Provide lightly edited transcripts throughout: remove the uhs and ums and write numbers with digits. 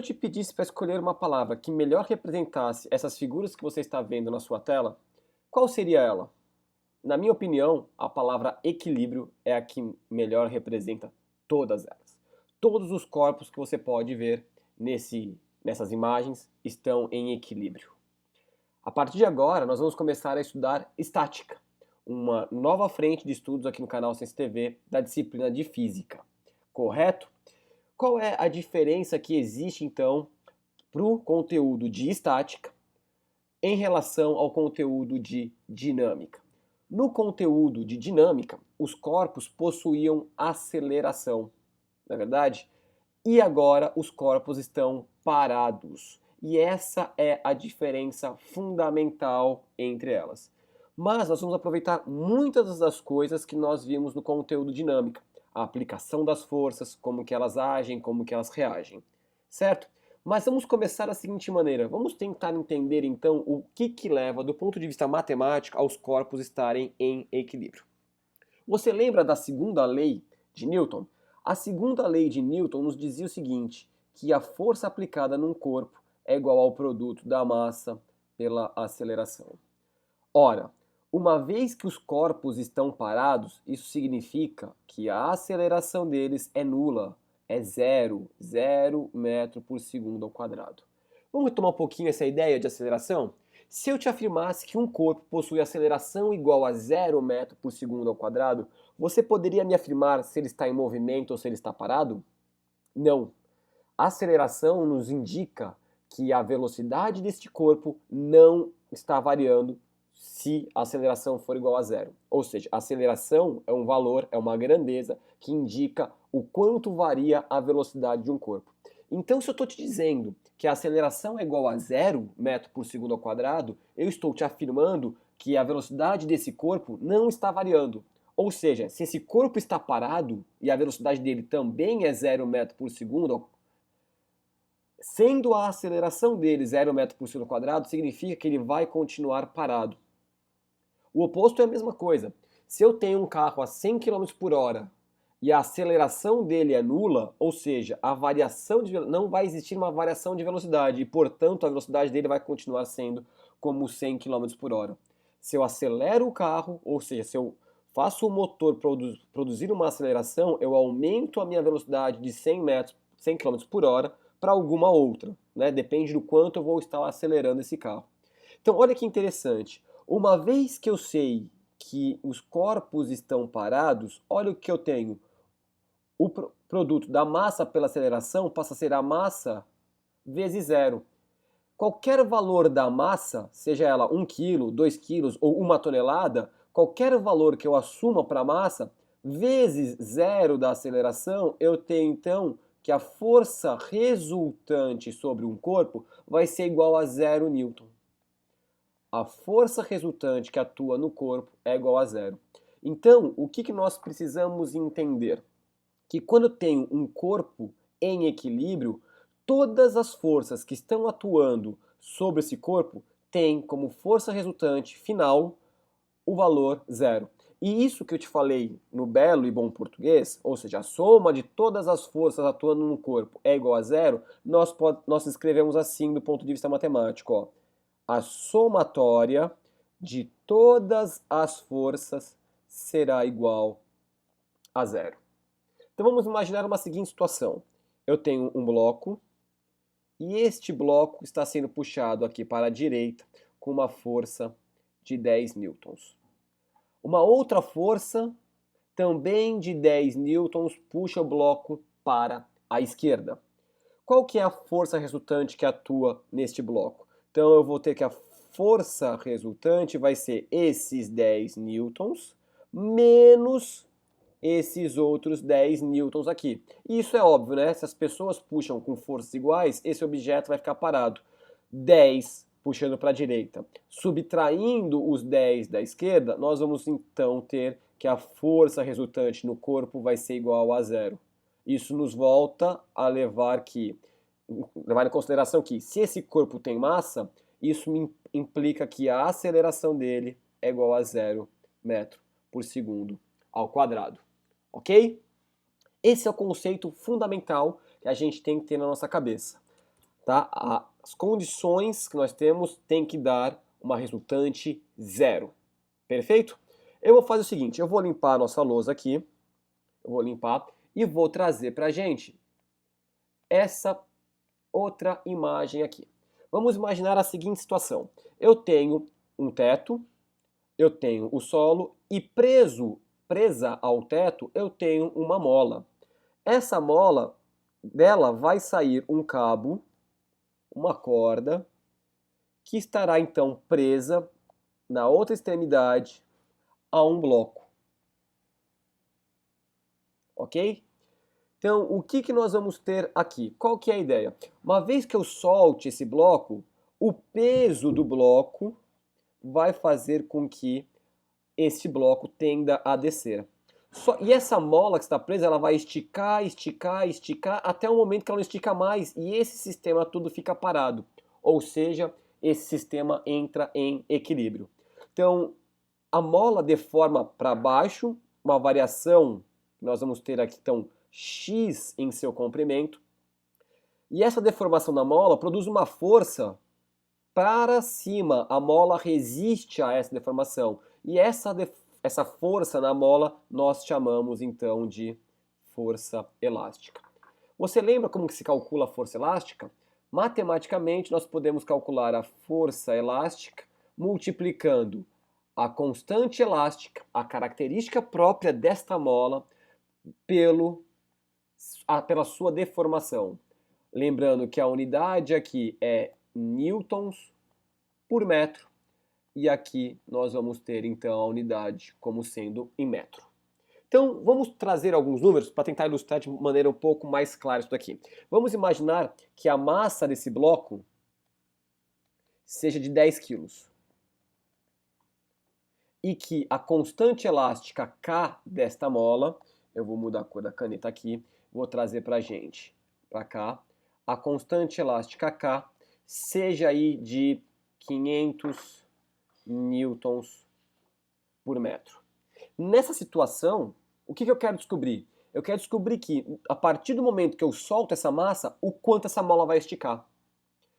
eu te pedisse para escolher uma palavra que melhor representasse essas figuras que você está vendo na sua tela, qual seria ela? Na minha opinião, a palavra equilíbrio é a que melhor representa todas elas. Todos os corpos que você pode ver nessas imagens estão em equilíbrio. A partir de agora, nós vamos começar a estudar estática, uma nova frente de estudos aqui no canal Ciência TV da disciplina de Física. Correto? Qual é a diferença que existe, então, para o conteúdo de estática em relação ao conteúdo de dinâmica? No conteúdo de dinâmica, os corpos possuíam aceleração, não é verdade? E agora os corpos estão parados. E essa é a diferença fundamental entre elas. Mas nós vamos aproveitar muitas das coisas que nós vimos no conteúdo dinâmica. A aplicação das forças, como que elas agem, como que elas reagem. Certo? Mas vamos começar da seguinte maneira. Vamos tentar entender então o que leva, do ponto de vista matemático, aos corpos estarem em equilíbrio. Você lembra da segunda lei de Newton? A segunda lei de Newton nos dizia o seguinte, que a força aplicada num corpo é igual ao produto da massa pela aceleração. Ora, uma vez que os corpos estão parados, isso significa que a aceleração deles é nula, é zero metro por segundo ao quadrado. Vamos retomar um pouquinho essa ideia de aceleração? Se eu te afirmasse que um corpo possui aceleração igual a 0 metro por segundo ao quadrado, você poderia me afirmar se ele está em movimento ou se ele está parado? Não. A aceleração nos indica que a velocidade deste corpo não está variando se a aceleração for igual a zero. Ou seja, a aceleração é um valor, é uma grandeza que indica o quanto varia a velocidade de um corpo. Então, se eu estou te dizendo que a aceleração é igual a 0 metro por segundo ao quadrado, eu estou te afirmando que a velocidade desse corpo não está variando. Ou seja, se esse corpo está parado e a velocidade dele também é 0 metro por segundo, sendo a aceleração dele 0 metro por segundo ao quadrado, significa que ele vai continuar parado. O oposto é a mesma coisa. Se eu tenho um carro a 100 km por hora e a aceleração dele é nula, ou seja, não vai existir uma variação de velocidade e, portanto, a velocidade dele vai continuar sendo como 100 km por hora. Se eu acelero o carro, ou seja, se eu faço o motor produzir uma aceleração, eu aumento a minha velocidade de 100 km por hora para alguma outra, né? Depende do quanto eu vou estar acelerando esse carro. Então, olha que interessante. Uma vez que eu sei que os corpos estão parados, olha o que eu tenho. O produto da massa pela aceleração passa a ser a massa vezes zero. Qualquer valor da massa, seja ela 1 kg, 2 kg ou 1 tonelada, qualquer valor que eu assuma para a massa, vezes zero da aceleração, eu tenho então que a força resultante sobre um corpo vai ser igual a 0 newton. A força resultante que atua no corpo é igual a zero. Então, o que nós precisamos entender? Que quando eu tenho um corpo em equilíbrio, todas as forças que estão atuando sobre esse corpo têm como força resultante final o valor zero. E isso que eu te falei no belo e bom português, ou seja, a soma de todas as forças atuando no corpo é igual a zero, nós escrevemos assim do ponto de vista matemático, ó. A somatória de todas as forças será igual a zero. Então vamos imaginar uma seguinte situação. Eu tenho um bloco e este bloco está sendo puxado aqui para a direita com uma força de 10 newtons. Uma outra força, também de 10 newtons, puxa o bloco para a esquerda. Qual que é a força resultante que atua neste bloco? Então eu vou ter que a força resultante vai ser esses 10 newtons menos esses outros 10 newtons aqui. E isso é óbvio, né? Se as pessoas puxam com forças iguais, esse objeto vai ficar parado. 10 puxando para a direita. Subtraindo os 10 da esquerda, nós vamos então ter que a força resultante no corpo vai ser igual a zero. Isso nos volta a levar em consideração que se esse corpo tem massa, isso implica que a aceleração dele é igual a 0 metro por segundo ao quadrado. Ok? Esse é o conceito fundamental que a gente tem que ter na nossa cabeça. tá? As condições que nós temos têm que dar uma resultante zero. Perfeito? Eu vou fazer o seguinte, eu vou limpar a nossa lousa aqui, eu vou limpar e vou trazer para a gente essa outra imagem aqui. Vamos imaginar a seguinte situação. Eu tenho um teto, eu tenho o solo e presa ao teto, eu tenho uma mola. Essa mola, dela vai sair um cabo, uma corda, que estará então presa na outra extremidade a um bloco. Ok? Então, o que nós vamos ter aqui? Qual que é a ideia? Uma vez que eu solte esse bloco, o peso do bloco vai fazer com que este bloco tenda a descer. E essa mola que está presa, ela vai esticar, esticar, esticar, até o momento que ela não estica mais e esse sistema tudo fica parado. Ou seja, esse sistema entra em equilíbrio. Então, a mola deforma para baixo, uma variação que nós vamos ter aqui, então, x em seu comprimento. E essa deformação da mola produz uma força para cima. A mola resiste a essa deformação. E essa força na mola nós chamamos então de força elástica. Você lembra como que se calcula a força elástica? Matematicamente nós podemos calcular a força elástica multiplicando a constante elástica, a característica própria desta mola, pela sua deformação. Lembrando que a unidade aqui é newtons por metro, e aqui nós vamos ter então a unidade como sendo em metro. Então vamos trazer alguns números para tentar ilustrar de maneira um pouco mais clara isso daqui. Vamos imaginar que a massa desse bloco seja de 10 quilos e que a constante elástica K desta mola, eu vou mudar a cor da caneta aqui, vou trazer para a gente, para cá, a constante elástica K seja aí de 500 newtons por metro. Nessa situação, o que eu quero descobrir? Eu quero descobrir que, a partir do momento que eu solto essa massa, o quanto essa mola vai esticar.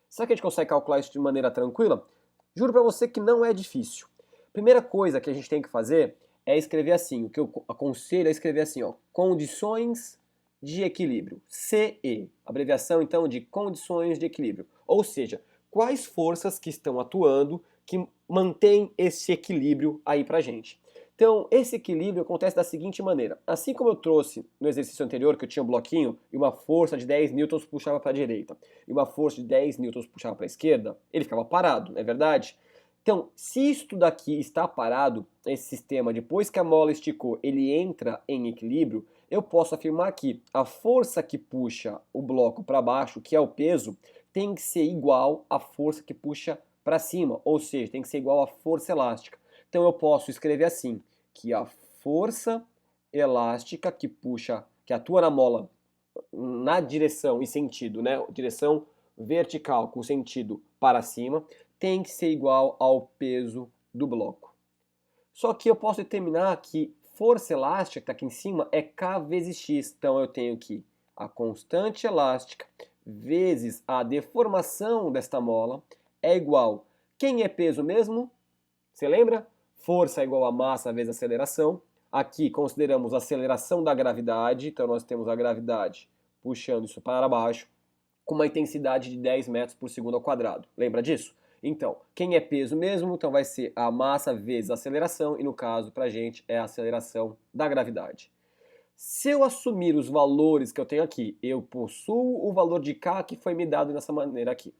Será que a gente consegue calcular isso de maneira tranquila? Juro para você que não é difícil. Primeira coisa que a gente tem que fazer é escrever assim, o que eu aconselho é escrever assim, ó, condições de equilíbrio, CE, abreviação então de condições de equilíbrio, ou seja, quais forças que estão atuando que mantêm esse equilíbrio aí pra gente. Então, esse equilíbrio acontece da seguinte maneira, assim como eu trouxe no exercício anterior, que eu tinha um bloquinho e uma força de 10 newtons puxava para a direita e uma força de 10 newtons puxava para a esquerda, ele ficava parado, não é verdade? Então, se isto daqui está parado, esse sistema, depois que a mola esticou, ele entra em equilíbrio, eu posso afirmar que a força que puxa o bloco para baixo, que é o peso, tem que ser igual à força que puxa para cima, ou seja, tem que ser igual à força elástica. Então eu posso escrever assim, que a força elástica que puxa, que atua na mola na direção e sentido, né? Direção vertical com sentido para cima, tem que ser igual ao peso do bloco. Só que eu posso determinar que força elástica que está aqui em cima é K vezes X. Então eu tenho que a constante elástica vezes a deformação desta mola é igual. Quem é peso mesmo? Você lembra? Força é igual a massa vezes aceleração. Aqui consideramos a aceleração da gravidade, então nós temos a gravidade puxando isso para baixo, com uma intensidade de 10 metros por segundo ao quadrado. Lembra disso? Então, quem é peso mesmo, então vai ser a massa vezes a aceleração, e no caso, para a gente, é a aceleração da gravidade. Se eu assumir os valores que eu tenho aqui, eu possuo o valor de K que foi me dado dessa maneira aqui.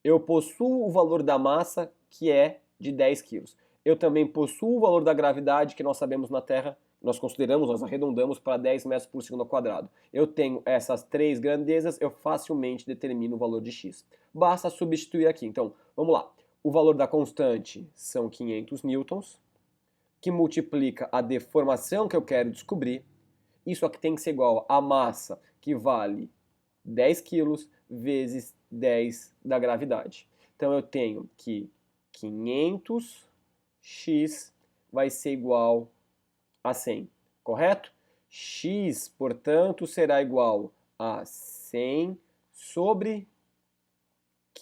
Eu possuo o valor da massa, que é de 10 quilos. Eu também possuo o valor da gravidade, que nós sabemos na Terra, nós consideramos, nós arredondamos para 10 metros por segundo ao quadrado. Eu tenho essas três grandezas, eu facilmente determino o valor de x. Basta substituir aqui. Então, vamos lá. O valor da constante são 500 newtons, que multiplica a deformação que eu quero descobrir. Isso aqui tem que ser igual a massa, que vale 10 quilos, vezes 10 da gravidade. Então eu tenho que 500x vai ser igual a 100, correto? X, portanto, será igual a 100 sobre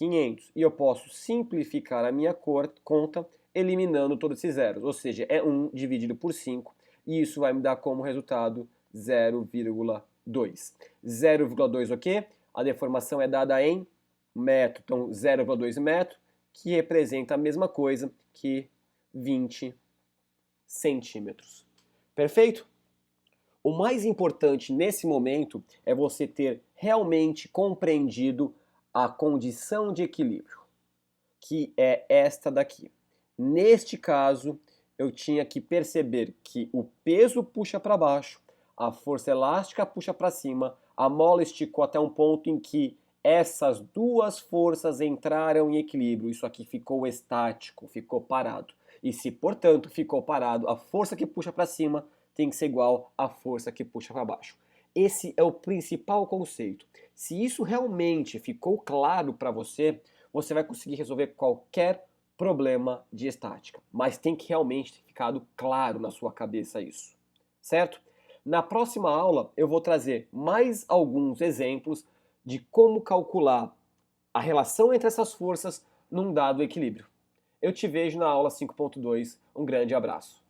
500. E eu posso simplificar a minha conta eliminando todos esses zeros. Ou seja, é 1 dividido por 5. E isso vai me dar como resultado 0,2. 0,2 o quê? A deformação é dada em metro. Então, 0,2 metro, que representa a mesma coisa que 20 centímetros. Perfeito? O mais importante nesse momento é você ter realmente compreendido a condição de equilíbrio, que é esta daqui. Neste caso, eu tinha que perceber que o peso puxa para baixo, a força elástica puxa para cima, a mola esticou até um ponto em que essas duas forças entraram em equilíbrio. Isso aqui ficou estático, ficou parado. E se, portanto, ficou parado, a força que puxa para cima tem que ser igual à força que puxa para baixo. Esse é o principal conceito. Se isso realmente ficou claro para você, você vai conseguir resolver qualquer problema de estática. Mas tem que realmente ter ficado claro na sua cabeça isso, certo? Na próxima aula eu vou trazer mais alguns exemplos de como calcular a relação entre essas forças num dado equilíbrio. Eu te vejo na aula 5.2. Um grande abraço.